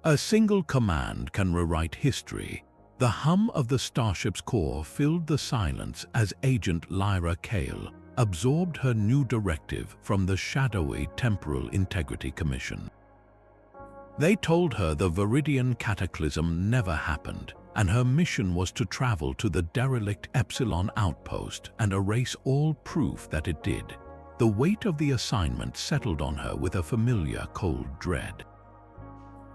A single command can rewrite history. The hum of the starship's core filled the silence as Agent Lyra Kael absorbed her new directive from the shadowy Temporal Integrity Commission. They told her the Veridian Cataclysm never happened, and her mission was to travel to the derelict Epsilon Outpost and erase all proof that it did. The weight of the assignment settled on her with a familiar cold dread.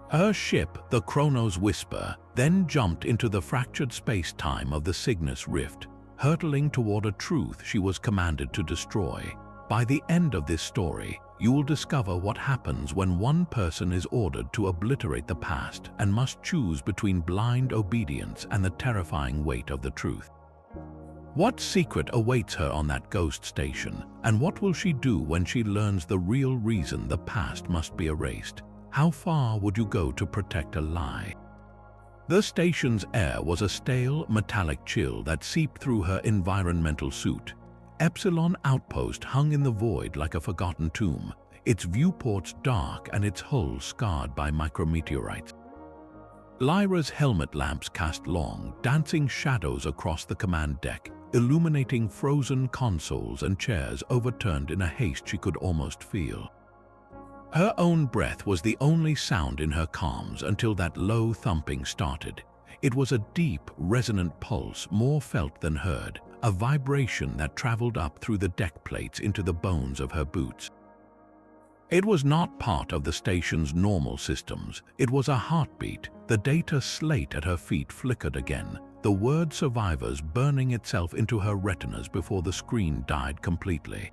Her ship, the Chronos Whisper, then jumped into the fractured space-time of the Cygnus Rift, hurtling toward a truth she was commanded to destroy. By the end of this story, you will discover what happens when one person is ordered to obliterate the past and must choose between blind obedience and the terrifying weight of the truth. What secret awaits her on that ghost station, and what will she do when she learns the real reason the past must be erased? How far would you go to protect a lie? The station's air was a stale, metallic chill that seeped through her environmental suit. Epsilon Outpost hung in the void like a forgotten tomb, its viewports dark and its hull scarred by micrometeorites. Lyra's helmet lamps cast long, dancing shadows across the command deck, illuminating frozen consoles and chairs overturned in a haste she could almost feel. Her own breath was the only sound in her comms until that low thumping started. It was a deep, resonant pulse, more felt than heard, a vibration that traveled up through the deck plates into the bones of her boots. It was not part of the station's normal systems. It was a heartbeat. The data slate at her feet flickered again, the word survivors burning itself into her retinas before the screen died completely.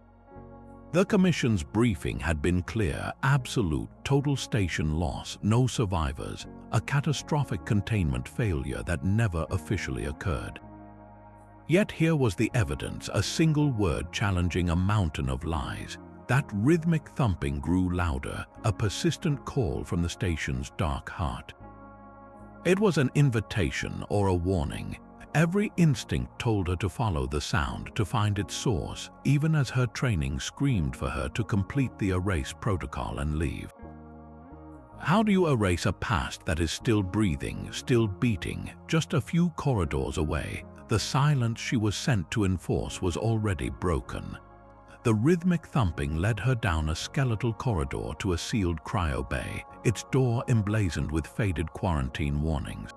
The Commission's briefing had been clear: absolute, total station loss, no survivors, a catastrophic containment failure that never officially occurred. Yet here was the evidence, a single word challenging a mountain of lies. That rhythmic thumping grew louder, a persistent call from the station's dark heart. It was an invitation or a warning. Every instinct told her to follow the sound, to find its source, even as her training screamed for her to complete the erase protocol and leave. How do you erase a past that is still breathing, still beating, just a few corridors away? The silence she was sent to enforce was already broken. The rhythmic thumping led her down a skeletal corridor to a sealed cryo bay, its door emblazoned with faded quarantine warnings.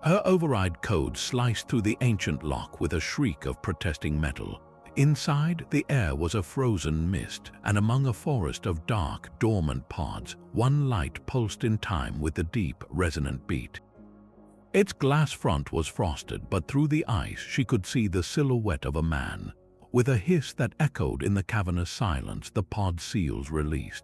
Her override code sliced through the ancient lock with a shriek of protesting metal. Inside, the air was a frozen mist, and among a forest of dark, dormant pods, one light pulsed in time with the deep, resonant beat. Its glass front was frosted, but through the ice she could see the silhouette of a man. With a hiss that echoed in the cavernous silence, the pod seals released.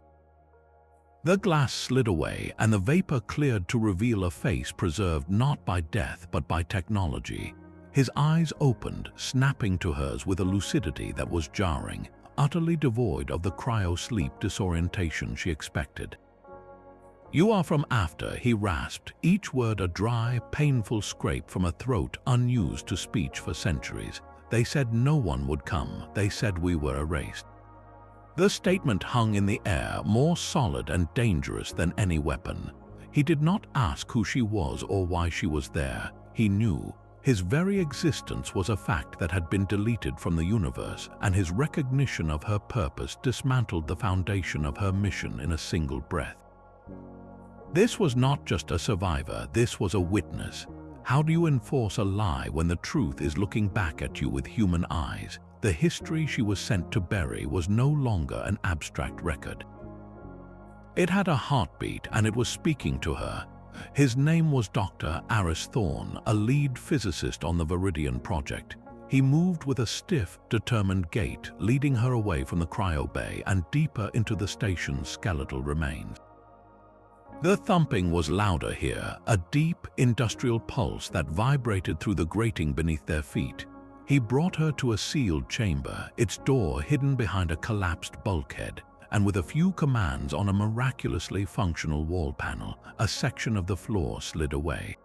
The glass slid away, and the vapor cleared to reveal a face preserved not by death but by technology. His eyes opened, snapping to hers with a lucidity that was jarring, utterly devoid of the cryo-sleep disorientation she expected. "You are from after," he rasped, each word a dry, painful scrape from a throat unused to speech for centuries. "They said no one would come. They said we were erased." The statement hung in the air, more solid and dangerous than any weapon. He did not ask who she was or why she was there. He knew. His very existence was a fact that had been deleted from the universe, and his recognition of her purpose dismantled the foundation of her mission in a single breath. This was not just a survivor, this was a witness. How do you enforce a lie when the truth is looking back at you with human eyes? The history she was sent to bury was no longer an abstract record. It had a heartbeat, and it was speaking to her. His name was Dr. Aris Thorne, a lead physicist on the Veridian project. He moved with a stiff, determined gait, leading her away from the cryo bay and deeper into the station's skeletal remains. The thumping was louder here, a deep, industrial pulse that vibrated through the grating beneath their feet. He brought her to a sealed chamber, its door hidden behind a collapsed bulkhead, and with a few commands on a miraculously functional wall panel, a section of the floor slid away.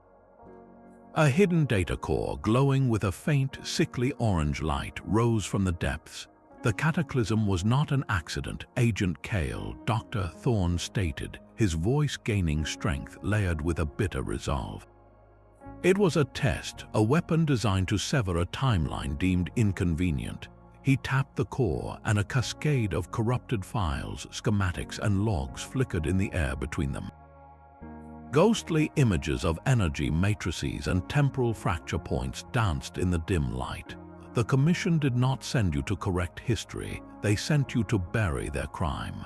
A hidden data core, glowing with a faint, sickly orange light, rose from the depths. The cataclysm was not an accident, Agent Kael, Dr. Thorne stated, his voice gaining strength layered with a bitter resolve. It was a test, a weapon designed to sever a timeline deemed inconvenient. He tapped the core, and a cascade of corrupted files, schematics, and logs flickered in the air between them. Ghostly images of energy matrices and temporal fracture points danced in the dim light. The Commission did not send you to correct history, they sent you to bury their crime.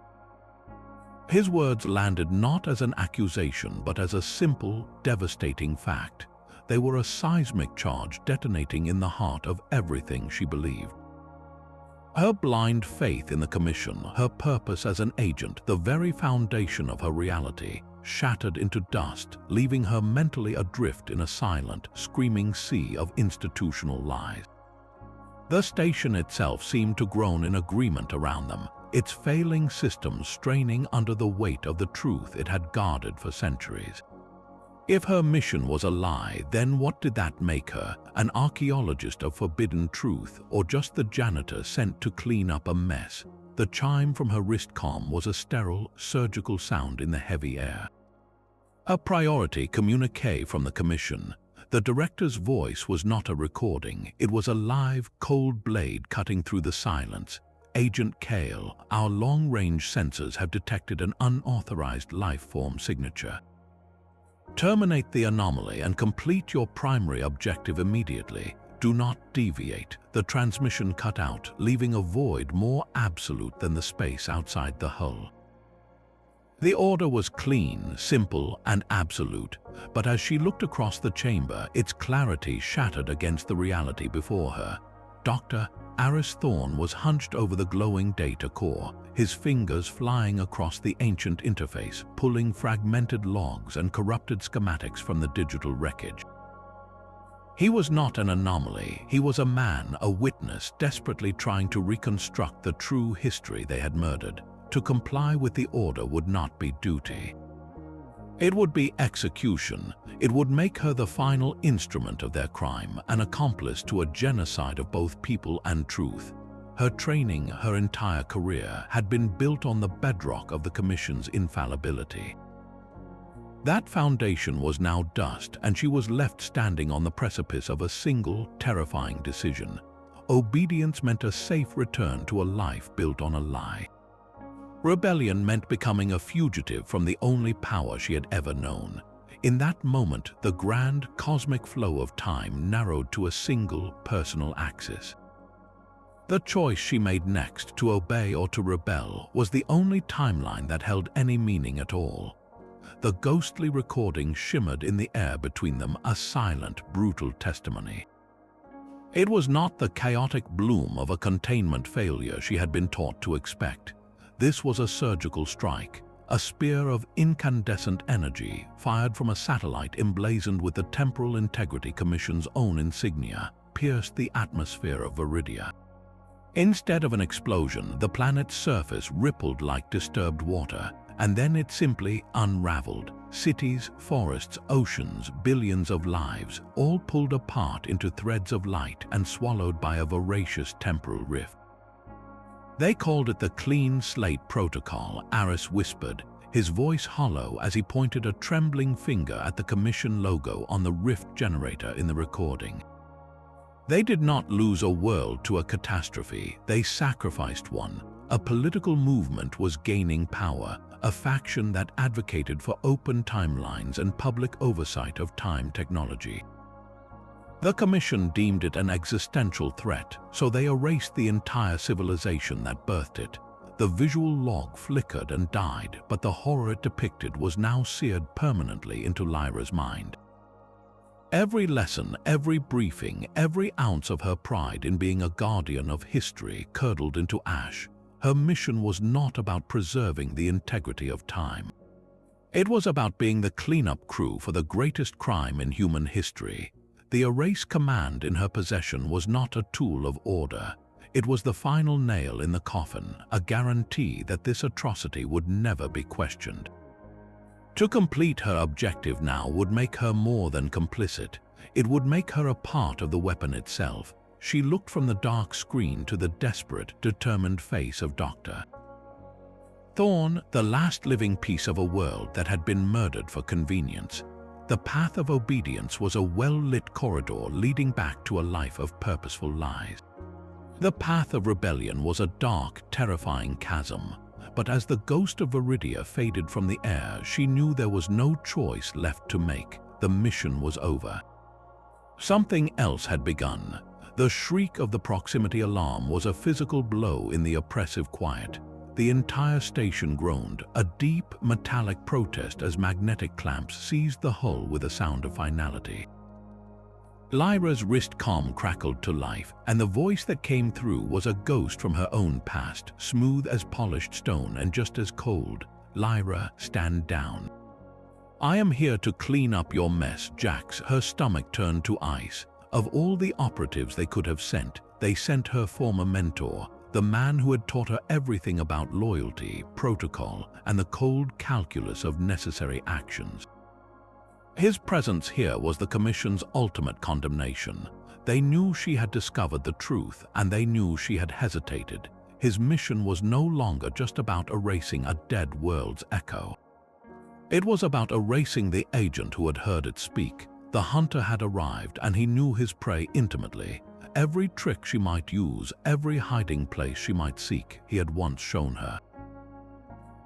His words landed not as an accusation but as a simple, devastating fact. They were a seismic charge detonating in the heart of everything she believed. Her blind faith in the Commission, her purpose as an agent, the very foundation of her reality, shattered into dust, leaving her mentally adrift in a silent, screaming sea of institutional lies. The station itself seemed to groan in agreement around them, its failing systems straining under the weight of the truth it had guarded for centuries. If her mission was a lie, then what did that make her? An archaeologist of forbidden truth, or just the janitor sent to clean up a mess? The chime from her wrist comm was a sterile, surgical sound in the heavy air. A priority communique from the Commission. The director's voice was not a recording, it was a live, cold blade cutting through the silence. Agent Kael, our long-range sensors have detected an unauthorized life-form signature. Terminate the anomaly and complete your primary objective immediately. Do not deviate. The transmission cut out, leaving a void more absolute than the space outside the hull. The order was clean, simple, and absolute, but as she looked across the chamber, its clarity shattered against the reality before her. Dr. Aris Thorne was hunched over the glowing data core, his fingers flying across the ancient interface, pulling fragmented logs and corrupted schematics from the digital wreckage. He was not an anomaly, he was a man, a witness, desperately trying to reconstruct the true history they had murdered. To comply with the order would not be duty. It would be execution. It would make her the final instrument of their crime, an accomplice to a genocide of both people and truth. Her training, her entire career, had been built on the bedrock of the Commission's infallibility. That foundation was now dust, and she was left standing on the precipice of a single, terrifying decision. Obedience meant a safe return to a life built on a lie. Rebellion meant becoming a fugitive from the only power she had ever known. In that moment, the grand, cosmic flow of time narrowed to a single, personal axis. The choice she made next, to obey or to rebel, was the only timeline that held any meaning at all. The ghostly recording shimmered in the air between them, a silent, brutal testimony. It was not the chaotic bloom of a containment failure she had been taught to expect. This was a surgical strike, a spear of incandescent energy fired from a satellite emblazoned with the Temporal Integrity Commission's own insignia, pierced the atmosphere of Veridia. Instead of an explosion, the planet's surface rippled like disturbed water, and then it simply unraveled. Cities, forests, oceans, billions of lives, all pulled apart into threads of light and swallowed by a voracious temporal rift. They called it the Clean Slate Protocol, Aris whispered, his voice hollow as he pointed a trembling finger at the Commission logo on the rift generator in the recording. They did not lose a world to a catastrophe, they sacrificed one. A political movement was gaining power, a faction that advocated for open timelines and public oversight of time technology. The Commission deemed it an existential threat, so they erased the entire civilization that birthed it. The visual log flickered and died, but the horror it depicted was now seared permanently into Lyra's mind. Every lesson, every briefing, every ounce of her pride in being a guardian of history curdled into ash. Her mission was not about preserving the integrity of time. It was about being the cleanup crew for the greatest crime in human history. The erase command in her possession was not a tool of order. It was the final nail in the coffin, a guarantee that this atrocity would never be questioned. To complete her objective now would make her more than complicit. It would make her a part of the weapon itself. she looked from the dark screen to the desperate, determined face of Dr. Thorn, the last living piece of a world that had been murdered for convenience. The path of obedience was a well-lit corridor leading back to a life of purposeful lies. The path of rebellion was a dark, terrifying chasm, but as the ghost of Veridia faded from the air, she knew there was no choice left to make. The mission was over. Something else had begun. The shriek of the proximity alarm was a physical blow in the oppressive quiet. The entire station groaned, a deep, metallic protest as magnetic clamps seized the hull with a sound of finality. Lyra's wrist comm crackled to life, and the voice that came through was a ghost from her own past, smooth as polished stone and just as cold. "Lyra, stand down. I am here to clean up your mess, Jax." Her stomach turned to ice. Of all the operatives they could have sent, they sent her former mentor, the man who had taught her everything about loyalty, protocol, and the cold calculus of necessary actions. His presence here was the Commission's ultimate condemnation. They knew she had discovered the truth, and they knew she had hesitated. His mission was no longer just about erasing a dead world's echo. It was about erasing the agent who had heard it speak. The hunter had arrived, and he knew his prey intimately. Every trick she might use, every hiding place she might seek, he had once shown her.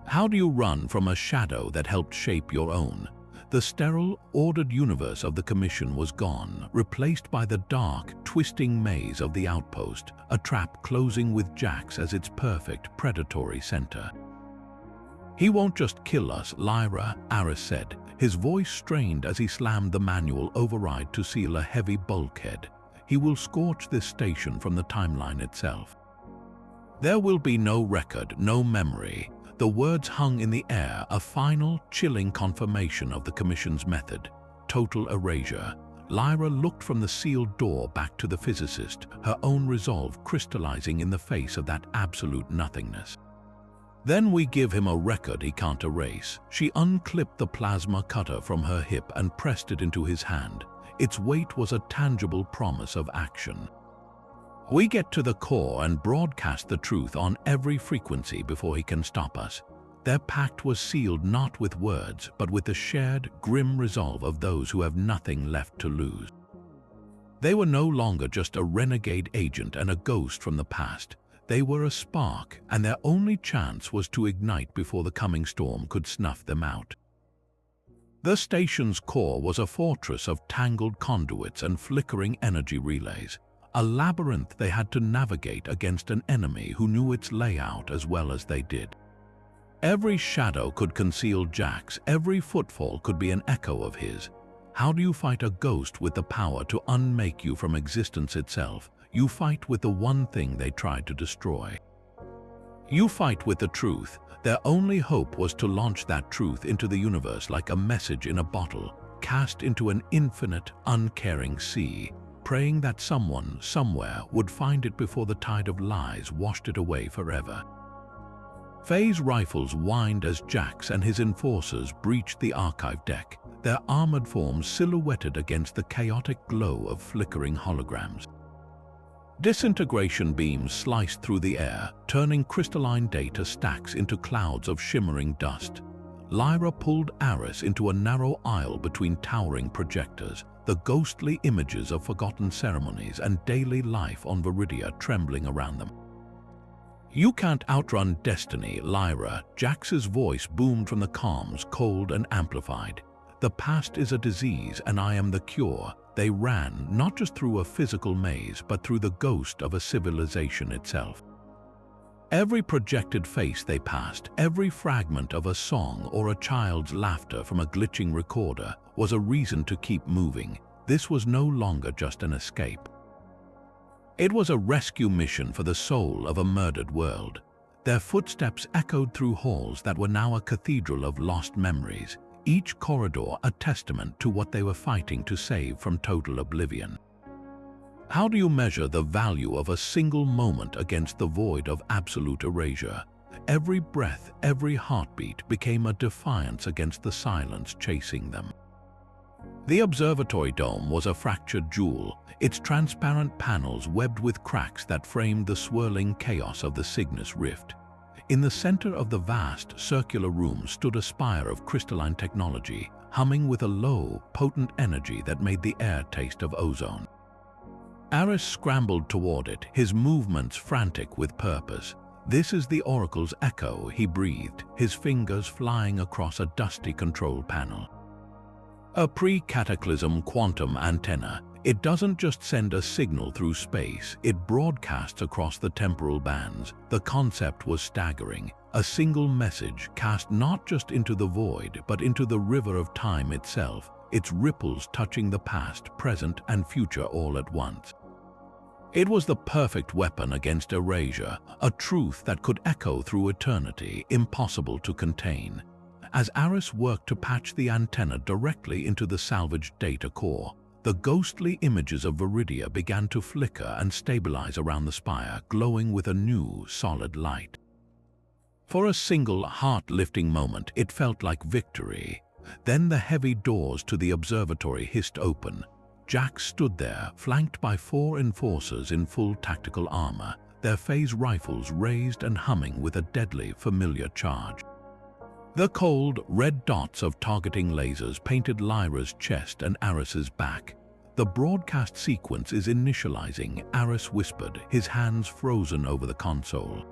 How do you run from a shadow that helped shape your own? The sterile, ordered universe of the Commission was gone, replaced by the dark, twisting maze of the Outpost, a trap closing with Jax as its perfect, predatory center. "He won't just kill us, Lyra," Aris said, his voice strained as he slammed the manual override to seal a heavy bulkhead. "He will scorch this station from the timeline itself. There will be no record, no memory." The words hung in the air, a final, chilling confirmation of the Commission's method. Total erasure. Lyra looked from the sealed door back to the physicist, her own resolve crystallizing in the face of that absolute nothingness. "Then we give him a record he can't erase." She unclipped the plasma cutter from her hip and pressed it into his hand. Its weight was a tangible promise of action. "We get to the core and broadcast the truth on every frequency before he can stop us." Their pact was sealed not with words, but with the shared, grim resolve of those who have nothing left to lose. They were no longer just a renegade agent and a ghost from the past. They were a spark, and their only chance was to ignite before the coming storm could snuff them out. The station's core was a fortress of tangled conduits and flickering energy relays. A labyrinth they had to navigate against an enemy who knew its layout as well as they did. Every shadow could conceal Jax, every footfall could be an echo of his. How do you fight a ghost with the power to unmake you from existence itself? You fight with the one thing they tried to destroy. You fight with the truth. Their only hope was to launch that truth into the universe like a message in a bottle, cast into an infinite, uncaring sea, praying that someone, somewhere, would find it before the tide of lies washed it away forever. Phase rifles whined as Jax and his enforcers breached the archive deck, their armored forms silhouetted against the chaotic glow of flickering holograms. Disintegration beams sliced through the air, turning crystalline data stacks into clouds of shimmering dust. Lyra pulled Aris into a narrow aisle between towering projectors, the ghostly images of forgotten ceremonies and daily life on Veridia trembling around them. "You can't outrun destiny, Lyra." Jax's voice boomed from the comms, cold and amplified. "The past is a disease and I am the cure." They ran not just through a physical maze, but through the ghost of a civilization itself. Every projected face they passed, every fragment of a song or a child's laughter from a glitching recorder was a reason to keep moving. This was no longer just an escape. It was a rescue mission for the soul of a murdered world. Their footsteps echoed through halls that were now a cathedral of lost memories, each corridor a testament to what they were fighting to save from total oblivion. How do you measure the value of a single moment against the void of absolute erasure? Every breath, every heartbeat became a defiance against the silence chasing them. The observatory dome was a fractured jewel, its transparent panels webbed with cracks that framed the swirling chaos of the Cygnus Rift. In the center of the vast, circular room stood a spire of crystalline technology, humming with a low, potent energy that made the air taste of ozone. Aris scrambled toward it, his movements frantic with purpose. "This is the Oracle's echo," he breathed, his fingers flying across a dusty control panel. A pre-cataclysm quantum antenna. It doesn't just send a signal through space, it broadcasts across the temporal bands. The concept was staggering. A single message cast not just into the void, but into the river of time itself, its ripples touching the past, present, and future all at once. It was the perfect weapon against erasure, a truth that could echo through eternity, impossible to contain. As Aris worked to patch the antenna directly into the salvaged data core, the ghostly images of Veridia began to flicker and stabilize around the spire, glowing with a new, solid light. For a single, heart-lifting moment, it felt like victory. Then the heavy doors to the observatory hissed open. Jax stood there, flanked by 4 enforcers in full tactical armor, their phase rifles raised and humming with a deadly, familiar charge. The cold, red dots of targeting lasers painted Lyra's chest and Aris's back. The broadcast sequence is initializing, Aris whispered, his hands frozen over the console.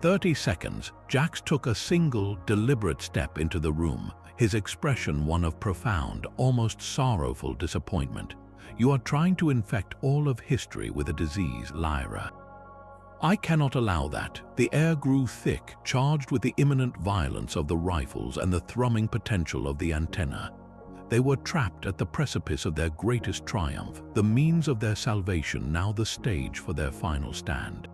30 seconds, Jax took a single, deliberate step into the room, his expression one of profound, almost sorrowful disappointment. "You are trying to infect all of history with a disease, Lyra. I cannot allow that." The air grew thick, charged with the imminent violence of the rifles and the thrumming potential of the antenna. They were trapped at the precipice of their greatest triumph, the means of their salvation, now the stage for their final stand.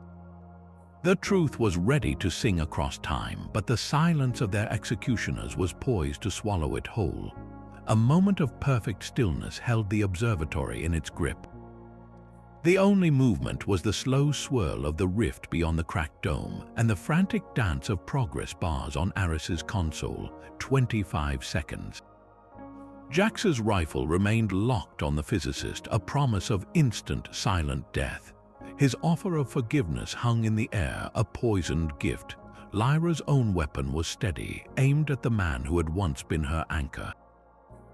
The truth was ready to sing across time, but the silence of their executioners was poised to swallow it whole. A moment of perfect stillness held the observatory in its grip. The only movement was the slow swirl of the rift beyond the cracked dome and the frantic dance of progress bars on Aris's console. 25 seconds. Jax's rifle remained locked on the physicist, a promise of instant, silent death. His offer of forgiveness hung in the air, a poisoned gift. Lyra's own weapon was steady, aimed at the man who had once been her anchor.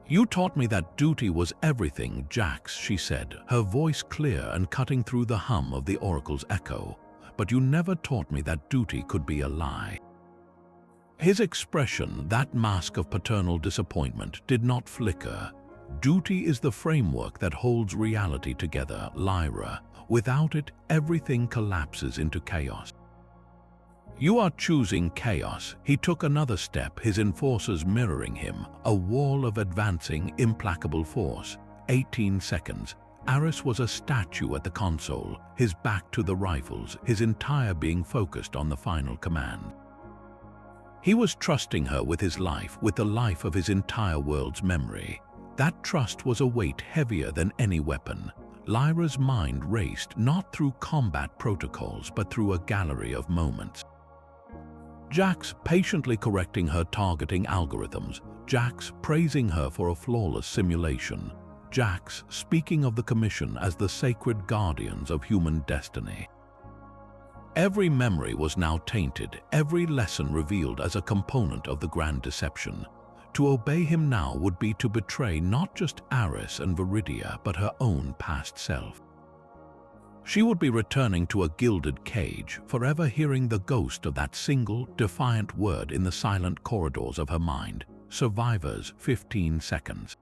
"You taught me that duty was everything, Jax," she said, her voice clear and cutting through the hum of the Oracle's echo. "But you never taught me that duty could be a lie." His expression, that mask of paternal disappointment, did not flicker. "Duty is the framework that holds reality together, Lyra. Without it, everything collapses into chaos." "You are choosing chaos." He took another step, his enforcers mirroring him, a wall of advancing, implacable force. 18 seconds. Aris was a statue at the console, his back to the rifles, his entire being focused on the final command. He was trusting her with his life, with the life of his entire world's memory. That trust was a weight heavier than any weapon. Lyra's mind raced, not through combat protocols, but through a gallery of moments. Jax patiently correcting her targeting algorithms, Jax praising her for a flawless simulation, Jax speaking of the Commission as the sacred guardians of human destiny. Every memory was now tainted, every lesson revealed as a component of the grand deception. To obey him now would be to betray not just Aris and Veridia, but her own past self. She would be returning to a gilded cage, forever hearing the ghost of that single, defiant word in the silent corridors of her mind. Survivors, 15 seconds.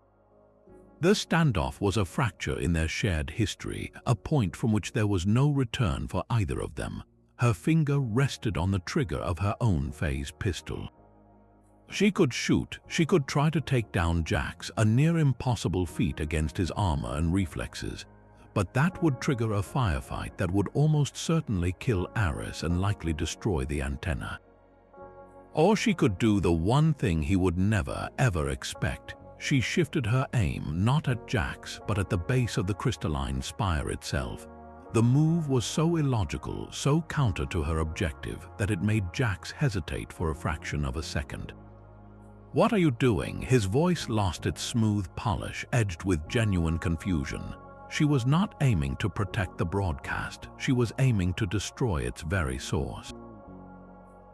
The standoff was a fracture in their shared history, a point from which there was no return for either of them. Her finger rested on the trigger of her own phase pistol. She could shoot, she could try to take down Jax, a near-impossible feat against his armor and reflexes. But that would trigger a firefight that would almost certainly kill Aris and likely destroy the antenna. Or she could do the one thing he would never, ever expect. She shifted her aim not at Jax, but at the base of the crystalline spire itself. The move was so illogical, so counter to her objective, that it made Jax hesitate for a fraction of a second. "What are you doing?" His voice lost its smooth polish, edged with genuine confusion. She was not aiming to protect the broadcast. She was aiming to destroy its very source.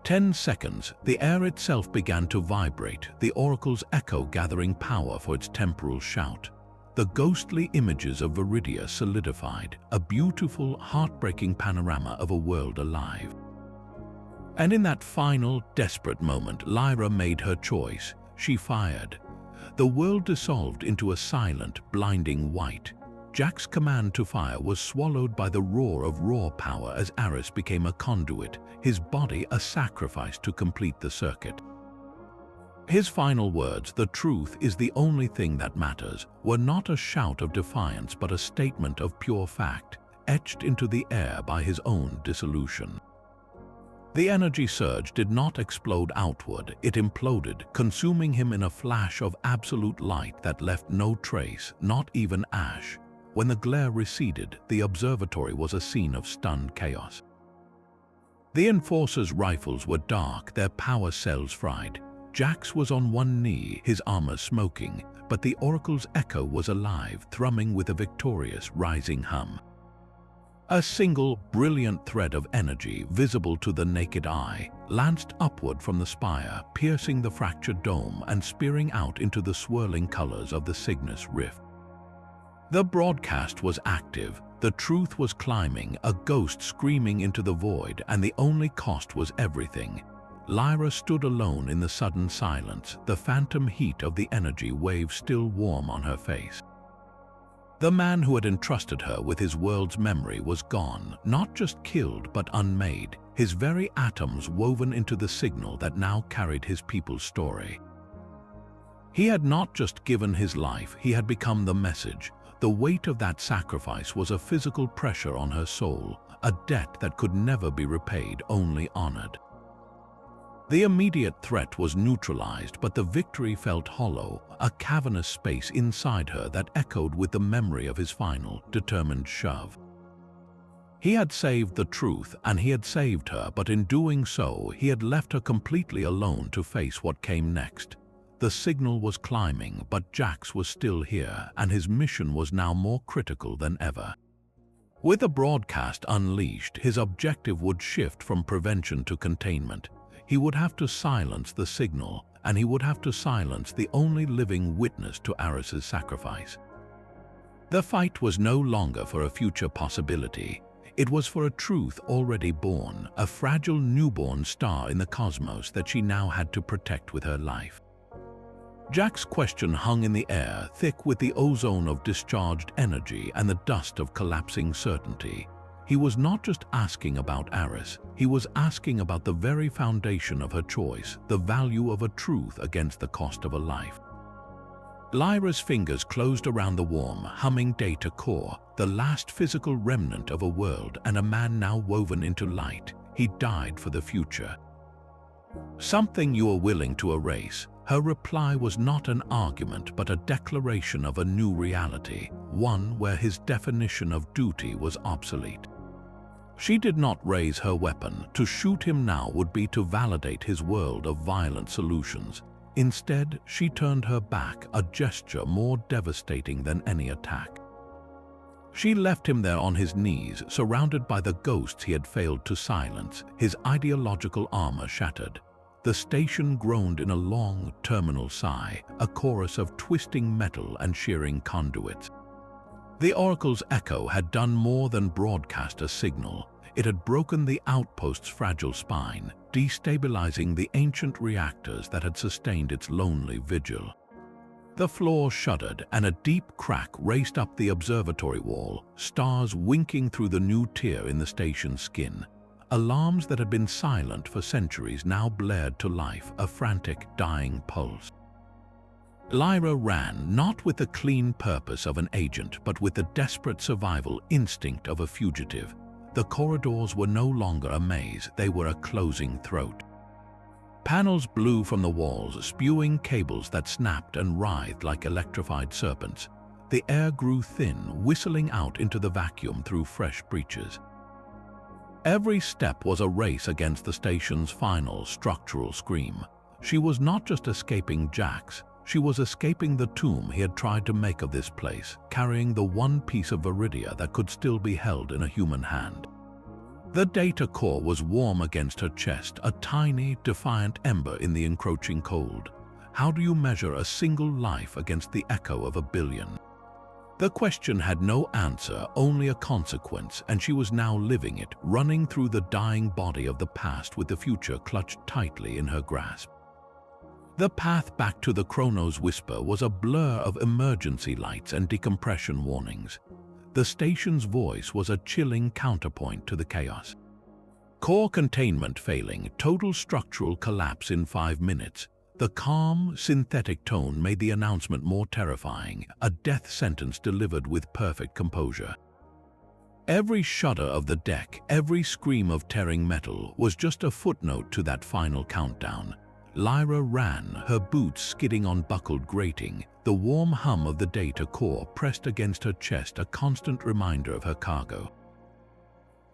10 seconds, the air itself began to vibrate, the oracle's echo gathering power for its temporal shout. The ghostly images of Veridia solidified, a beautiful, heartbreaking panorama of a world alive. And in that final, desperate moment, Lyra made her choice. She fired. The world dissolved into a silent, blinding white. Jack's command to fire was swallowed by the roar of raw power as Aris became a conduit, his body a sacrifice to complete the circuit. His final words, "The truth is the only thing that matters," were not a shout of defiance but a statement of pure fact, etched into the air by his own dissolution. The energy surge did not explode outward, it imploded, consuming him in a flash of absolute light that left no trace, not even ash. When the glare receded, the observatory was a scene of stunned chaos. The Enforcer's rifles were dark, their power cells fried. Jack's was on one knee, his armor smoking, but the Oracle's echo was alive, thrumming with a victorious, rising hum. A single, brilliant thread of energy, visible to the naked eye, lanced upward from the spire, piercing the fractured dome and spearing out into the swirling colors of the Cygnus Rift. The broadcast was active, the truth was climbing, a ghost screaming into the void, and the only cost was everything. Lyra stood alone in the sudden silence, the phantom heat of the energy wave still warm on her face. The man who had entrusted her with his world's memory was gone, not just killed but unmade, his very atoms woven into the signal that now carried his people's story. He had not just given his life, he had become the message. The weight of that sacrifice was a physical pressure on her soul, a debt that could never be repaid, only honored. The immediate threat was neutralized, but the victory felt hollow, a cavernous space inside her that echoed with the memory of his final, determined shove. He had saved the truth, and he had saved her, but in doing so, he had left her completely alone to face what came next. The signal was climbing, but Jax was still here, and his mission was now more critical than ever. With the broadcast unleashed, his objective would shift from prevention to containment. He would have to silence the signal, and he would have to silence the only living witness to Aris's sacrifice. The fight was no longer for a future possibility. It was for a truth already born, a fragile newborn star in the cosmos that she now had to protect with her life. Jack's question hung in the air, thick with the ozone of discharged energy and the dust of collapsing certainty. He was not just asking about Aris, he was asking about the very foundation of her choice, the value of a truth against the cost of a life. Lyra's fingers closed around the warm, humming data core, the last physical remnant of a world and a man now woven into light. He died for the future. Something you are willing to erase. Her reply was not an argument but a declaration of a new reality, one where his definition of duty was obsolete. She did not raise her weapon. To shoot him now would be to validate his world of violent solutions. Instead, she turned her back, a gesture more devastating than any attack. She left him there on his knees, surrounded by the ghosts he had failed to silence, his ideological armor shattered. The station groaned in a long, terminal sigh, a chorus of twisting metal and shearing conduits. The Oracle's echo had done more than broadcast a signal. It had broken the outpost's fragile spine, destabilizing the ancient reactors that had sustained its lonely vigil. The floor shuddered, and a deep crack raced up the observatory wall, stars winking through the new tear in the station's skin. Alarms that had been silent for centuries now blared to life, a frantic, dying pulse. Lyra ran, not with the clean purpose of an agent, but with the desperate survival instinct of a fugitive. The corridors were no longer a maze, they were a closing throat. Panels blew from the walls, spewing cables that snapped and writhed like electrified serpents. The air grew thin, whistling out into the vacuum through fresh breaches. Every step was a race against the station's final structural scream. She was not just escaping Jax, she was escaping the tomb he had tried to make of this place, carrying the one piece of Veridia that could still be held in a human hand. The data core was warm against her chest, a tiny, defiant ember in the encroaching cold. How do you measure a single life against the echo of a billion? The question had no answer, only a consequence, and she was now living it, running through the dying body of the past with the future clutched tightly in her grasp. The path back to the Chronos Whisper was a blur of emergency lights and decompression warnings. The station's voice was a chilling counterpoint to the chaos. Core containment failing, total structural collapse in 5 minutes. The calm, synthetic tone made the announcement more terrifying, a death sentence delivered with perfect composure. Every shudder of the deck, every scream of tearing metal was just a footnote to that final countdown. Lyra ran, her boots skidding on buckled grating, the warm hum of the data core pressed against her chest, a constant reminder of her cargo.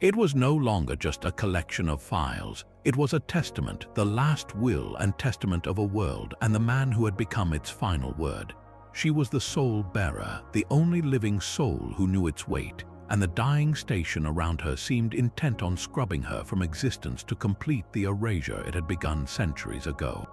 It was no longer just a collection of files. It was a testament, the last will and testament of a world and the man who had become its final word. She was the soul bearer, the only living soul who knew its weight, and the dying station around her seemed intent on scrubbing her from existence to complete the erasure it had begun centuries ago.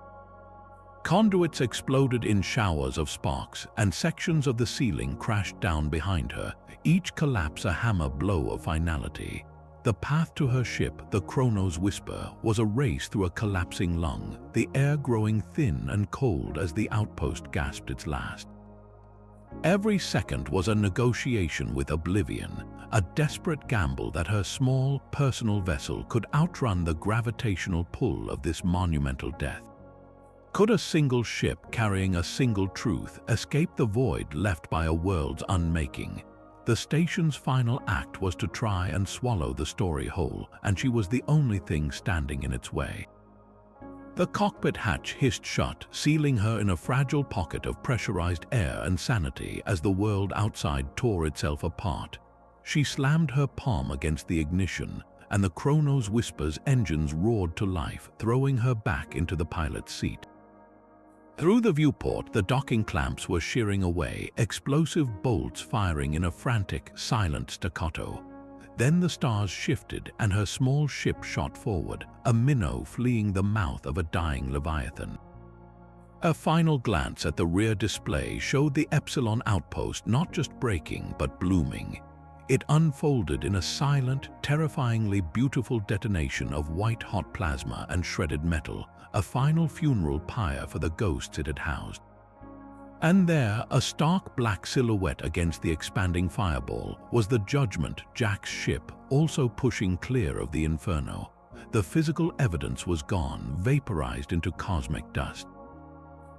Conduits exploded in showers of sparks, and sections of the ceiling crashed down behind her, each collapse a hammer blow of finality. The path to her ship, the Chronos Whisper, was a race through a collapsing lung, the air growing thin and cold as the outpost gasped its last. Every second was a negotiation with oblivion, a desperate gamble that her small, personal vessel could outrun the gravitational pull of this monumental death. Could a single ship carrying a single truth escape the void left by a world's unmaking? The station's final act was to try and swallow the story whole, and she was the only thing standing in its way. The cockpit hatch hissed shut, sealing her in a fragile pocket of pressurized air and sanity as the world outside tore itself apart. She slammed her palm against the ignition, and the Chronos Whisper's engines roared to life, throwing her back into the pilot's seat. Through the viewport, the docking clamps were shearing away, explosive bolts firing in a frantic, silent staccato. Then the stars shifted and her small ship shot forward, a minnow fleeing the mouth of a dying leviathan. A final glance at the rear display showed the Epsilon Outpost not just breaking but blooming. It unfolded in a silent, terrifyingly beautiful detonation of white-hot plasma and shredded metal, a final funeral pyre for the ghosts it had housed. And there, a stark black silhouette against the expanding fireball, was the Judgment, Jack's ship, also pushing clear of the inferno. The physical evidence was gone, vaporized into cosmic dust.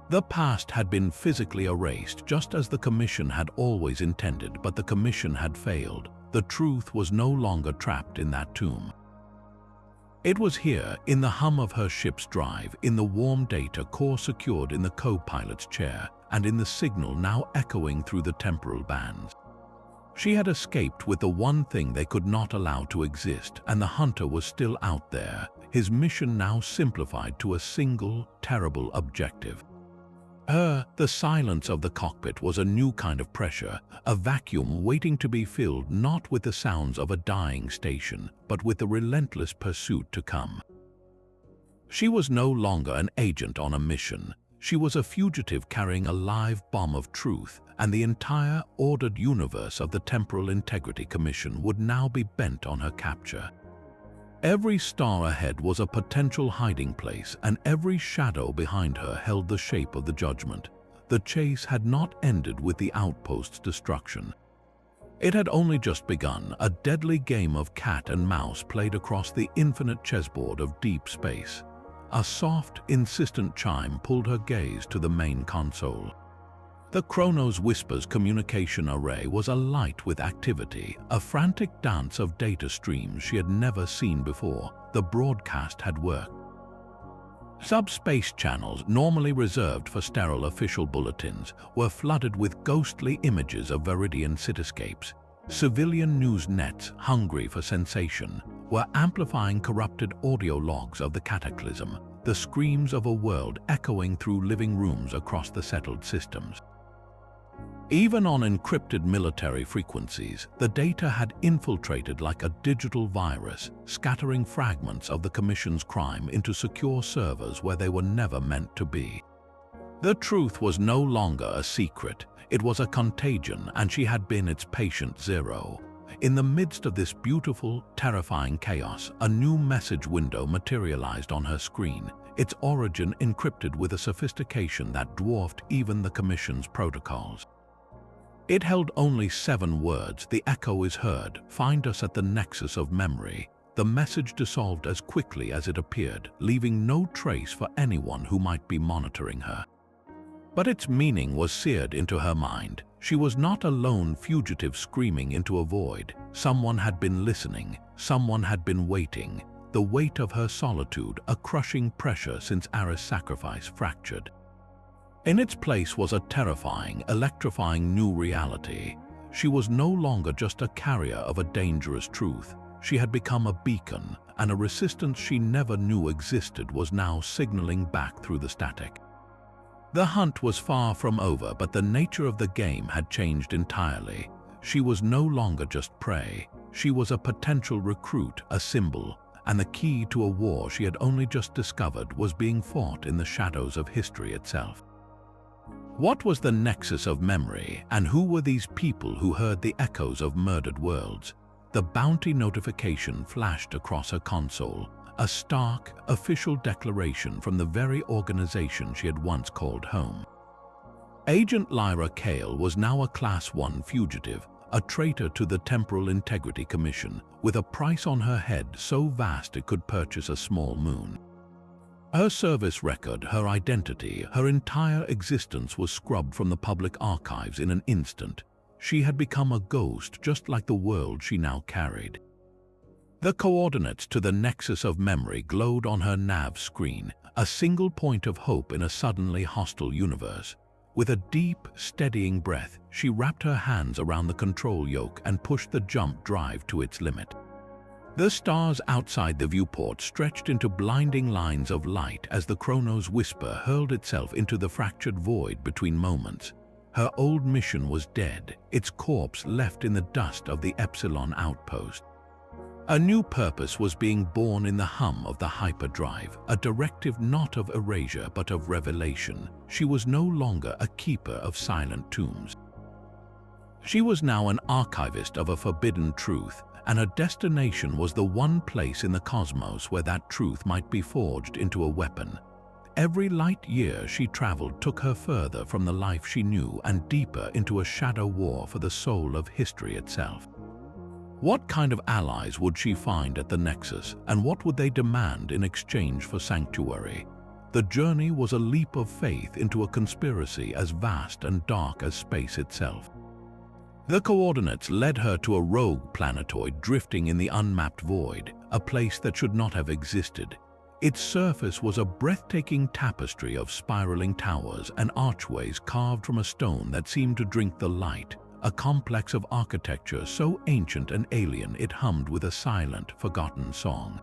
The past had been physically erased, just as the Commission had always intended, but the Commission had failed. The truth was no longer trapped in that tomb. It was here, in the hum of her ship's drive, in the warm data core secured in the co-pilot's chair, and in the signal now echoing through the temporal bands. She had escaped with the one thing they could not allow to exist, and the hunter was still out there, his mission now simplified to a single, terrible objective. The silence of the cockpit was a new kind of pressure, a vacuum waiting to be filled not with the sounds of a dying station, but with the relentless pursuit to come. She was no longer an agent on a mission. She was a fugitive carrying a live bomb of truth, and the entire ordered universe of the Temporal Integrity Commission would now be bent on her capture. Every star ahead was a potential hiding place, and every shadow behind her held the shape of the Judgment. The chase had not ended with the outpost's destruction. It had only just begun, a deadly game of cat and mouse played across the infinite chessboard of deep space. A soft, insistent chime pulled her gaze to the main console. The Chronos Whisper's communication array was alight with activity, a frantic dance of data streams she had never seen before. The broadcast had worked. Subspace channels, normally reserved for sterile official bulletins, were flooded with ghostly images of Veridian cityscapes. Civilian news nets, hungry for sensation, were amplifying corrupted audio logs of the Cataclysm. the screams of a world echoing through living rooms across the settled systems. Even on encrypted military frequencies, the data had infiltrated like a digital virus, scattering fragments of the Commission's crime into secure servers where they were never meant to be. The truth was no longer a secret, it was a contagion, and she had been its patient zero. In the midst of this beautiful, terrifying chaos, a new message window materialized on her screen, its origin encrypted with a sophistication that dwarfed even the Commission's protocols. It held only 7 words: "The echo is heard. Find us at the nexus of memory." The message dissolved as quickly as it appeared, leaving no trace for anyone who might be monitoring her. But its meaning was seared into her mind. She was not a lone fugitive screaming into a void. Someone had been listening. Someone had been waiting. The weight of her solitude, a crushing pressure since Aris' sacrifice, fractured. In its place was a terrifying, electrifying new reality. She was no longer just a carrier of a dangerous truth. She had become a beacon, and a resistance she never knew existed was now signaling back through the static. The hunt was far from over, but the nature of the game had changed entirely. She was no longer just prey. She was a potential recruit, a symbol, and the key to a war she had only just discovered was being fought in the shadows of history itself. What was the nexus of memory, and who were these people who heard the echoes of murdered worlds? The bounty notification flashed across her console, a stark, official declaration from the very organization she had once called home. Agent Lyra Kael was now a Class 1 fugitive, a traitor to the Temporal Integrity Commission, with a price on her head so vast it could purchase a small moon. Her service record, her identity, her entire existence was scrubbed from the public archives in an instant. She had become a ghost, just like the world she now carried. The coordinates to the nexus of memory glowed on her nav screen, a single point of hope in a suddenly hostile universe. With a deep, steadying breath, she wrapped her hands around the control yoke and pushed the jump drive to its limit. The stars outside the viewport stretched into blinding lines of light as the Chronos Whisper hurled itself into the fractured void between moments. Her old mission was dead, its corpse left in the dust of the Epsilon Outpost. A new purpose was being born in the hum of the hyperdrive, a directive not of erasure but of revelation. She was no longer a keeper of silent tombs. She was now an archivist of a forbidden truth, and her destination was the one place in the cosmos where that truth might be forged into a weapon. Every light year she traveled took her further from the life she knew and deeper into a shadow war for the soul of history itself. What kind of allies would she find at the Nexus, and what would they demand in exchange for sanctuary? The journey was a leap of faith into a conspiracy as vast and dark as space itself. The coordinates led her to a rogue planetoid drifting in the unmapped void, a place that should not have existed. Its surface was a breathtaking tapestry of spiraling towers and archways carved from a stone that seemed to drink the light, a complex of architecture so ancient and alien it hummed with a silent, forgotten song.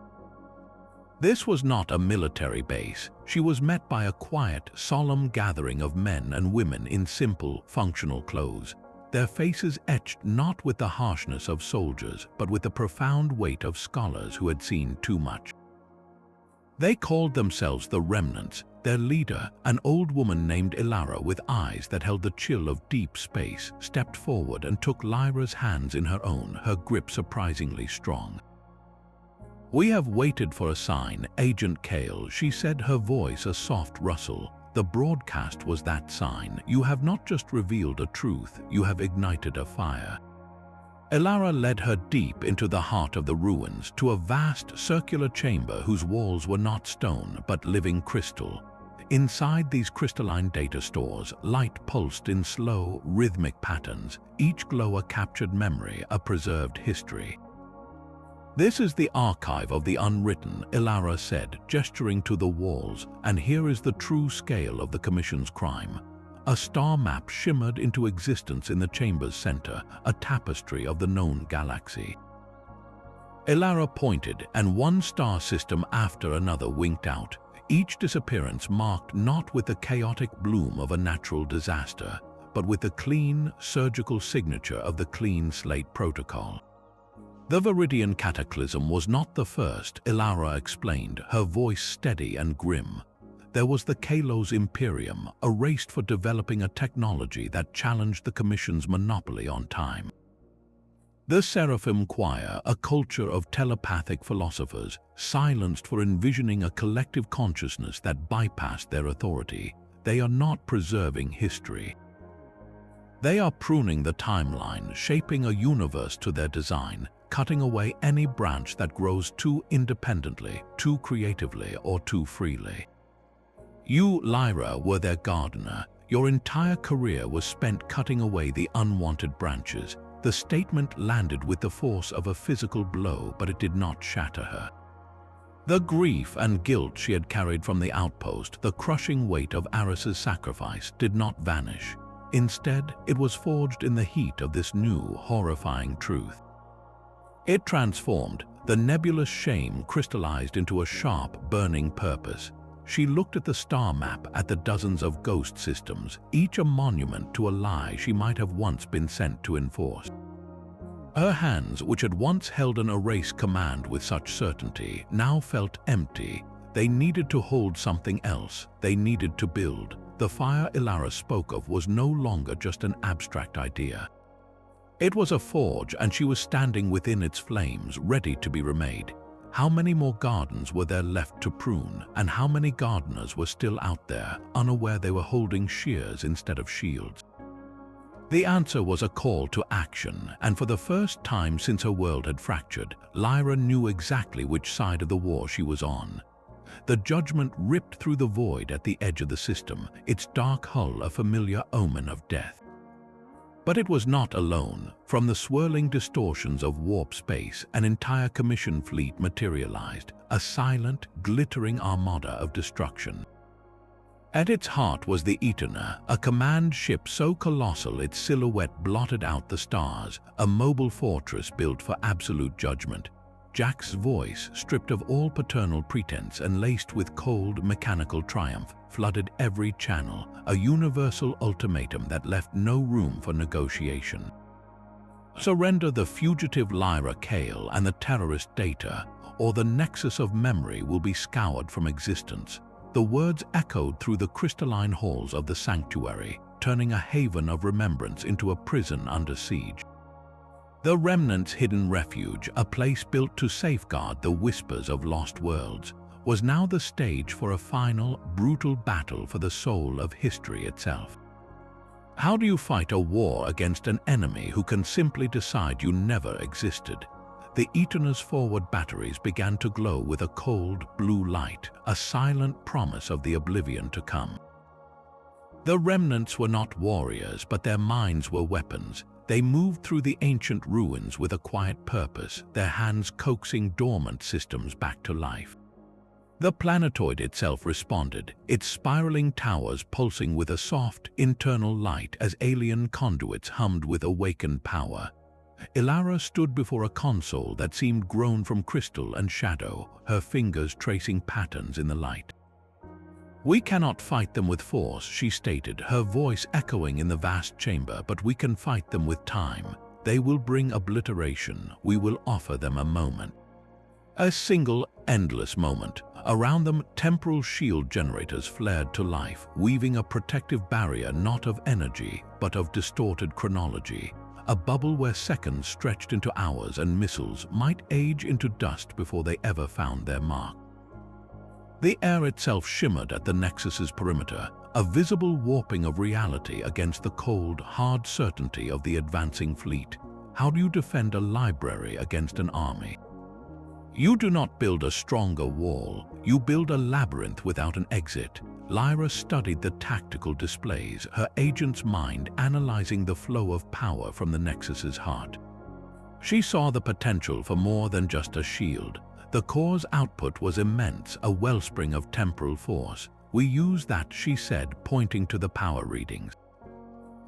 This was not a military base. She was met by a quiet, solemn gathering of men and women in simple, functional clothes, their faces etched not with the harshness of soldiers, but with the profound weight of scholars who had seen too much. They called themselves the Remnants. Their leader, an old woman named Lyra with eyes that held the chill of deep space, stepped forward and took Lyra's hands in her own, her grip surprisingly strong. "We have waited for a sign, Agent Kael," she said, her voice a soft rustle. "The broadcast was that sign. You have not just revealed a truth, you have ignited a fire." Lyra led her deep into the heart of the ruins, to a vast circular chamber whose walls were not stone but living crystal. Inside these crystalline data stores, light pulsed in slow, rhythmic patterns, each glow a captured memory, a preserved history. "This is the archive of the unwritten," Lyra said, gesturing to the walls, "and here is the true scale of the Commission's crime." A star map shimmered into existence in the chamber's center, a tapestry of the known galaxy. Lyra pointed, and one star system after another winked out. each disappearance marked not with the chaotic bloom of a natural disaster, but with the clean, surgical signature of the Clean Slate Protocol. The Veridian Cataclysm was not the first, Lyra explained, her voice steady and grim. There was the Kalos Imperium, a race for developing a technology that challenged the Commission's monopoly on time. The Seraphim Choir, a culture of telepathic philosophers, silenced for envisioning a collective consciousness that bypassed their authority. They are not preserving history. They are pruning the timeline, shaping a universe to their design, cutting away any branch that grows too independently, too creatively, or too freely. You, Lyra, were their gardener. Your entire career was spent cutting away the unwanted branches. The statement landed with the force of a physical blow, but it did not shatter her. The grief and guilt she had carried from the outpost, the crushing weight of Aris's sacrifice, did not vanish. Instead, it was forged in the heat of this new, horrifying truth. It transformed. The nebulous shame crystallized into a sharp, burning purpose. She looked at the star map, at the dozens of ghost systems, each a monument to a lie she might have once been sent to enforce. Her hands, which had once held an erase command with such certainty, now felt empty. They needed to hold something else. They needed to build. The fire Lyra spoke of was no longer just an abstract idea. It was a forge, and she was standing within its flames, ready to be remade. How many more gardens were there left to prune, and how many gardeners were still out there, unaware they were holding shears instead of shields? The answer was a call to action, and for the first time since her world had fractured, Lyra knew exactly which side of the war she was on. The judgment ripped through the void at the edge of the system, its dark hull a familiar omen of death. But it was not alone. From the swirling distortions of warp space, an entire Commission fleet materialized, a silent, glittering armada of destruction. At its heart was the Eterna, a command ship so colossal its silhouette blotted out the stars, a mobile fortress built for absolute judgment. Jack's voice, stripped of all paternal pretense and laced with cold, mechanical triumph, flooded every channel, a universal ultimatum that left no room for negotiation. Surrender the fugitive Lyra Kael and the terrorist Data, or the nexus of memory will be scoured from existence. The words echoed through the crystalline halls of the sanctuary, turning a haven of remembrance into a prison under siege. The Remnant's hidden refuge, a place built to safeguard the whispers of lost worlds, was now the stage for a final, brutal battle for the soul of history itself. How do you fight a war against an enemy who can simply decide you never existed? The Eterna's forward batteries began to glow with a cold, blue light, a silent promise of the oblivion to come. The Remnants were not warriors, but their minds were weapons. They moved through the ancient ruins with a quiet purpose, their hands coaxing dormant systems back to life. The planetoid itself responded, its spiraling towers pulsing with a soft, internal light as alien conduits hummed with awakened power. Lyra stood before a console that seemed grown from crystal and shadow, her fingers tracing patterns in the light. "We cannot fight them with force," she stated, her voice echoing in the vast chamber, "but we can fight them with time. They will bring obliteration. We will offer them a moment." A single, endless moment. Around them, temporal shield generators flared to life, weaving a protective barrier not of energy, but of distorted chronology. A bubble where seconds stretched into hours and missiles might age into dust before they ever found their mark. The air itself shimmered at the Nexus's perimeter, a visible warping of reality against the cold, hard certainty of the advancing fleet. How do you defend a library against an army? You do not build a stronger wall, you build a labyrinth without an exit. Lyra studied the tactical displays, her agent's mind analyzing the flow of power from the Nexus's heart. She saw the potential for more than just a shield. The core's output was immense, a wellspring of temporal force. "We use that," she said, pointing to the power readings.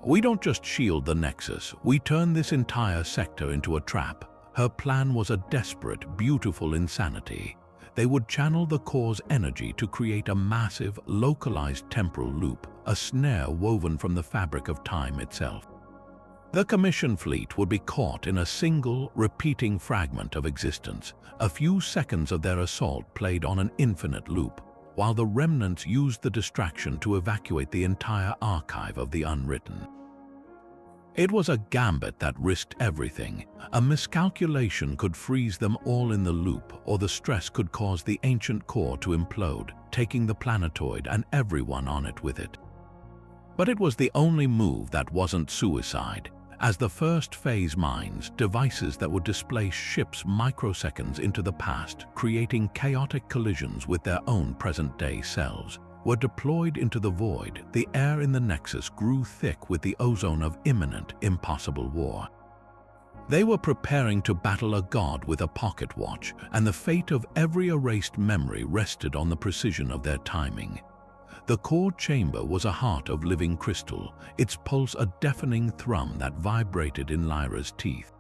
"We don't just shield the Nexus, we turn this entire sector into a trap." Her plan was a desperate, beautiful insanity. They would channel the core's energy to create a massive, localized temporal loop, a snare woven from the fabric of time itself. The Commission fleet would be caught in a single, repeating fragment of existence. A few seconds of their assault played on an infinite loop, while the remnants used the distraction to evacuate the entire archive of the unwritten. It was a gambit that risked everything. A miscalculation could freeze them all in the loop, or the stress could cause the ancient core to implode, taking the planetoid and everyone on it with it. But it was the only move that wasn't suicide. As the first phase mines, devices that would displace ships microseconds into the past, creating chaotic collisions with their own present-day selves, were deployed into the void, the air in the Nexus grew thick with the ozone of imminent, impossible war. They were preparing to battle a god with a pocket watch, and the fate of every erased memory rested on the precision of their timing. The core chamber was a heart of living crystal, its pulse a deafening thrum that vibrated in Lyra's teeth.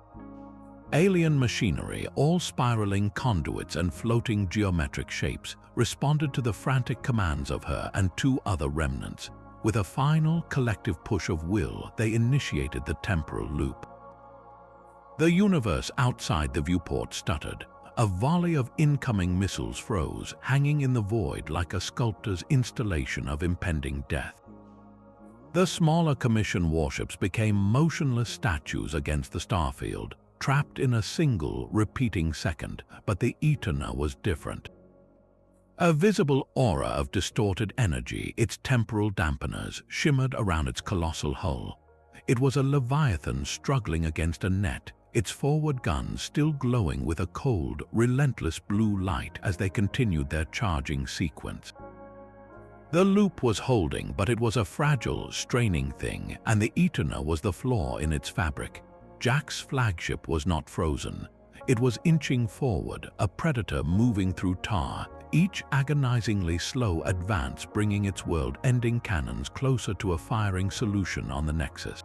Alien machinery, all spiraling conduits and floating geometric shapes, responded to the frantic commands of her and two other remnants. With a final, collective push of will, they initiated the temporal loop. The universe outside the viewport stuttered. A volley of incoming missiles froze, hanging in the void like a sculptor's installation of impending death. The smaller Commission warships became motionless statues against the starfield, trapped in a single, repeating second, but the Eterna was different. A visible aura of distorted energy, its temporal dampeners, shimmered around its colossal hull. It was a leviathan struggling against a net, its forward guns still glowing with a cold, relentless blue light as they continued their charging sequence. The loop was holding, but it was a fragile, straining thing, and the Eterna was the flaw in its fabric. Jack's flagship was not frozen. It was inching forward, a predator moving through tar, each agonizingly slow advance bringing its world-ending cannons closer to a firing solution on the Nexus.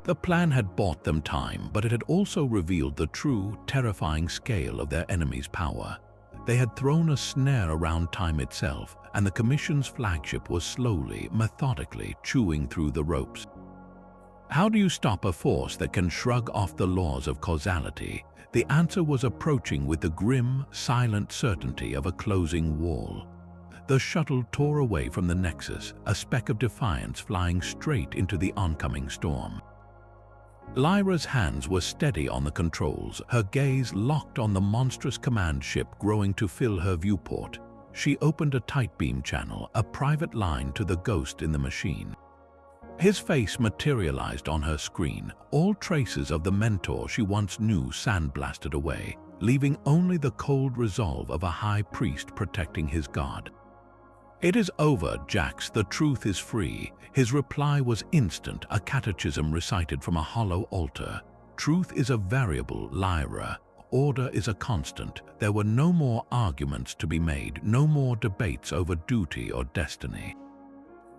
The plan had bought them time, but it had also revealed the true, terrifying scale of their enemy's power. They had thrown a snare around time itself, and the Commission's flagship was slowly, methodically chewing through the ropes. How do you stop a force that can shrug off the laws of causality? The answer was approaching with the grim, silent certainty of a closing wall. The shuttle tore away from the Nexus, a speck of defiance flying straight into the oncoming storm. Lyra's hands were steady on the controls, her gaze locked on the monstrous command ship growing to fill her viewport. She opened a tight beam channel, a private line to the ghost in the machine. His face materialized on her screen, all traces of the mentor she once knew sandblasted away, leaving only the cold resolve of a high priest protecting his god. "It is over, Jax, the truth is free." His reply was instant, a catechism recited from a hollow altar. "Truth is a variable, Lyra. Order is a constant." There were no more arguments to be made, no more debates over duty or destiny.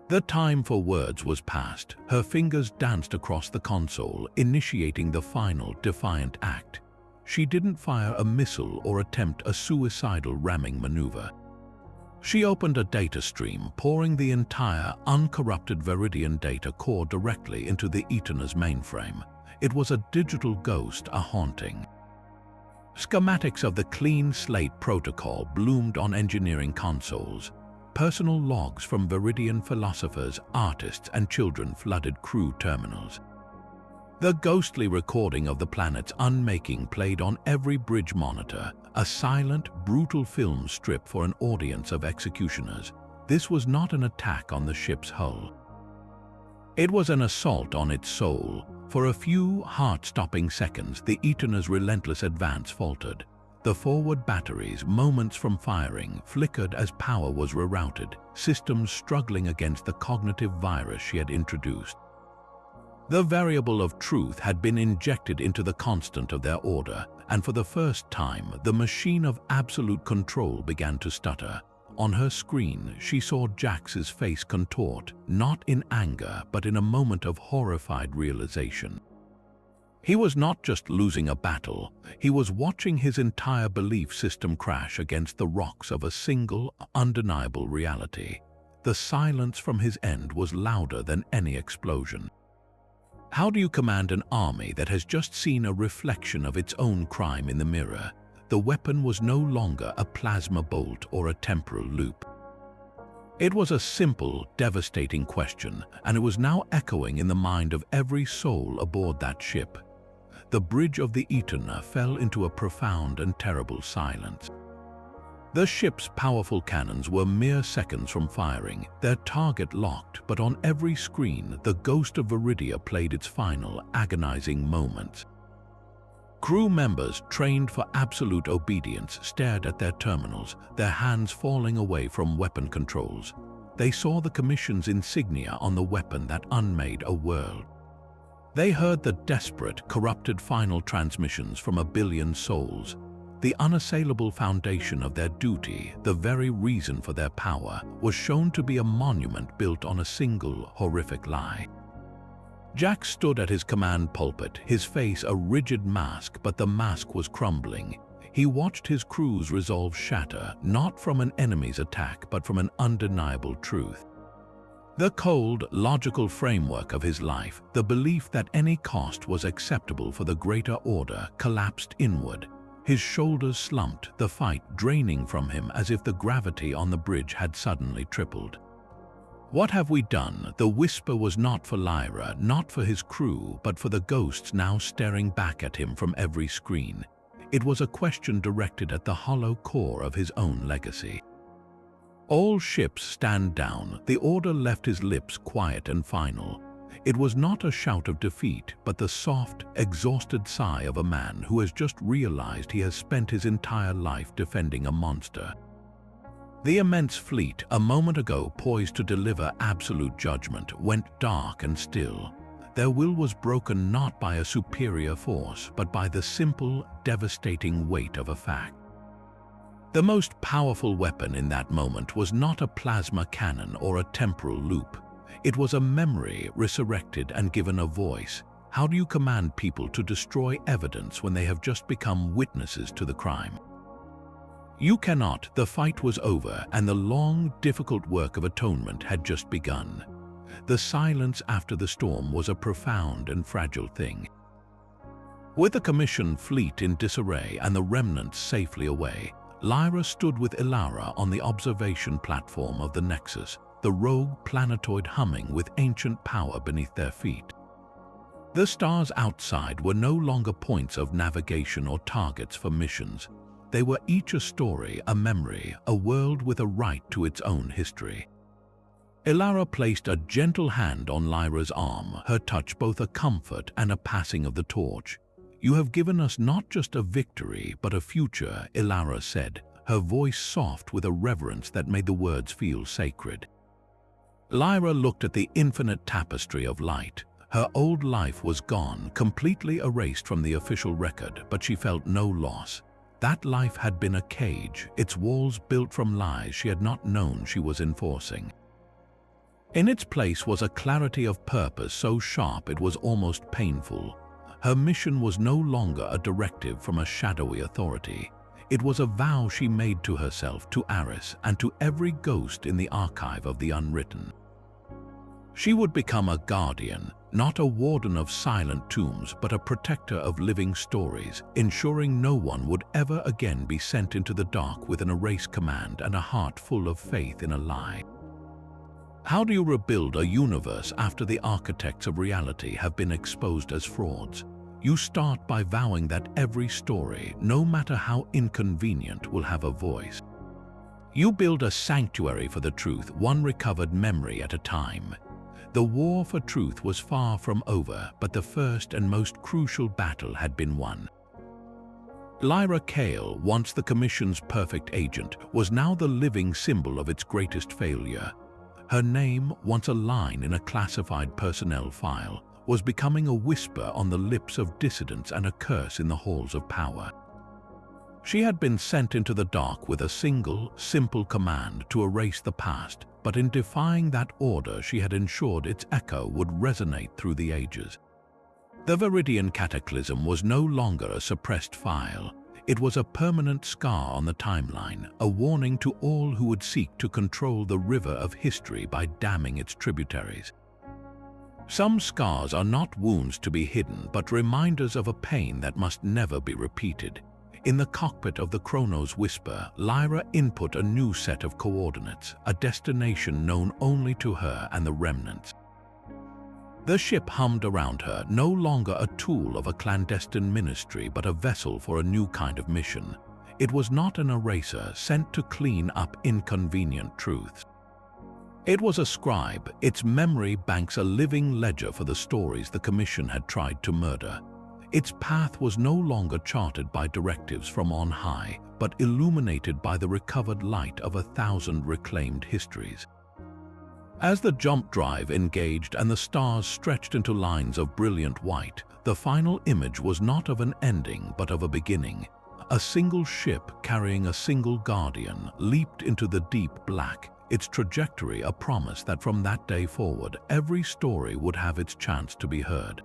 The time for words was past. Her fingers danced across the console, initiating the final, defiant act. She didn't fire a missile or attempt a suicidal ramming maneuver. She opened a data stream, pouring the entire, uncorrupted Veridian data core directly into the Eterna's mainframe. It was a digital ghost, a haunting. Schematics of the clean slate protocol bloomed on engineering consoles. Personal logs from Veridian philosophers, artists, and children flooded crew terminals. The ghostly recording of the planet's unmaking played on every bridge monitor, a silent, brutal film strip for an audience of executioners. This was not an attack on the ship's hull. It was an assault on its soul. For a few heart-stopping seconds, the Eterna's relentless advance faltered. The forward batteries, moments from firing, flickered as power was rerouted, systems struggling against the cognitive virus she had introduced. The variable of truth had been injected into the constant of their order, and for the first time, the machine of absolute control began to stutter. On her screen, she saw Jax's face contort, not in anger, but in a moment of horrified realization. He was not just losing a battle, he was watching his entire belief system crash against the rocks of a single, undeniable reality. The silence from his end was louder than any explosion. How do you command an army that has just seen a reflection of its own crime in the mirror? The weapon was no longer a plasma bolt or a temporal loop. It was a simple, devastating question, and it was now echoing in the mind of every soul aboard that ship. The bridge of the Eternal fell into a profound and terrible silence. The ship's powerful cannons were mere seconds from firing, their target locked, but on every screen, the ghost of Veridia played its final, agonizing moments. Crew members trained for absolute obedience stared at their terminals, their hands falling away from weapon controls. They saw the Commission's insignia on the weapon that unmade a world. They heard the desperate, corrupted final transmissions from a billion souls. The unassailable foundation of their duty, the very reason for their power, was shown to be a monument built on a single, horrific lie. Jack stood at his command pulpit, his face a rigid mask, but the mask was crumbling. He watched his crew's resolve shatter, not from an enemy's attack, but from an undeniable truth. The cold, logical framework of his life, the belief that any cost was acceptable for the greater order, collapsed inward. His shoulders slumped, the fight draining from him as if the gravity on the bridge had suddenly tripled. What have we done? The whisper was not for Lyra, not for his crew, but for the ghosts now staring back at him from every screen. It was a question directed at the hollow core of his own legacy. All ships stand down. The order left his lips quiet and final. It was not a shout of defeat, but the soft, exhausted sigh of a man who has just realized he has spent his entire life defending a monster. The immense fleet, a moment ago poised to deliver absolute judgment, went dark and still. Their will was broken not by a superior force, but by the simple, devastating weight of a fact. The most powerful weapon in that moment was not a plasma cannon or a temporal loop. It was a memory resurrected and given a voice. How do you command people to destroy evidence when they have just become witnesses to the crime? You cannot. The fight was over, and the long, difficult work of atonement had just begun. The silence after the storm was a profound and fragile thing. With the Commission fleet in disarray and the remnants safely away, Lyra stood with Ilara on the observation platform of the Nexus, the rogue planetoid humming with ancient power beneath their feet. The stars outside were no longer points of navigation or targets for missions. They were each a story, a memory, a world with a right to its own history. Ilara placed a gentle hand on Lyra's arm, her touch both a comfort and a passing of the torch. "You have given us not just a victory, but a future," Ilara said, her voice soft with a reverence that made the words feel sacred. Lyra looked at the infinite tapestry of light. Her old life was gone, completely erased from the official record, but she felt no loss. That life had been a cage, its walls built from lies she had not known she was enforcing. In its place was a clarity of purpose so sharp it was almost painful. Her mission was no longer a directive from a shadowy authority. It was a vow she made to herself, to Aris, and to every ghost in the archive of the unwritten. She would become a guardian, not a warden of silent tombs, but a protector of living stories, ensuring no one would ever again be sent into the dark with an erased command and a heart full of faith in a lie. How do you rebuild a universe after the architects of reality have been exposed as frauds? You start by vowing that every story, no matter how inconvenient, will have a voice. You build a sanctuary for the truth, one recovered memory at a time. The war for truth was far from over, but the first and most crucial battle had been won. Lyra Kael, once the Commission's perfect agent, was now the living symbol of its greatest failure. Her name, once a line in a classified personnel file, was becoming a whisper on the lips of dissidents and a curse in the halls of power. She had been sent into the dark with a single, simple command to erase the past, but in defying that order she had ensured its echo would resonate through the ages. The Veridian Cataclysm was no longer a suppressed file. It was a permanent scar on the timeline, a warning to all who would seek to control the river of history by damming its tributaries. Some scars are not wounds to be hidden, but reminders of a pain that must never be repeated. In the cockpit of the Chronos Whisper, Lyra input a new set of coordinates, a destination known only to her and the remnants. The ship hummed around her, no longer a tool of a clandestine ministry but a vessel for a new kind of mission. It was not an eraser sent to clean up inconvenient truths. It was a scribe, its memory banks a living ledger for the stories the Commission had tried to murder. Its path was no longer charted by directives from on high, but illuminated by the recovered light of 1,000 reclaimed histories. As the jump drive engaged and the stars stretched into lines of brilliant white, the final image was not of an ending but of a beginning. A single ship carrying a single guardian leaped into the deep black, its trajectory a promise that from that day forward every story would have its chance to be heard.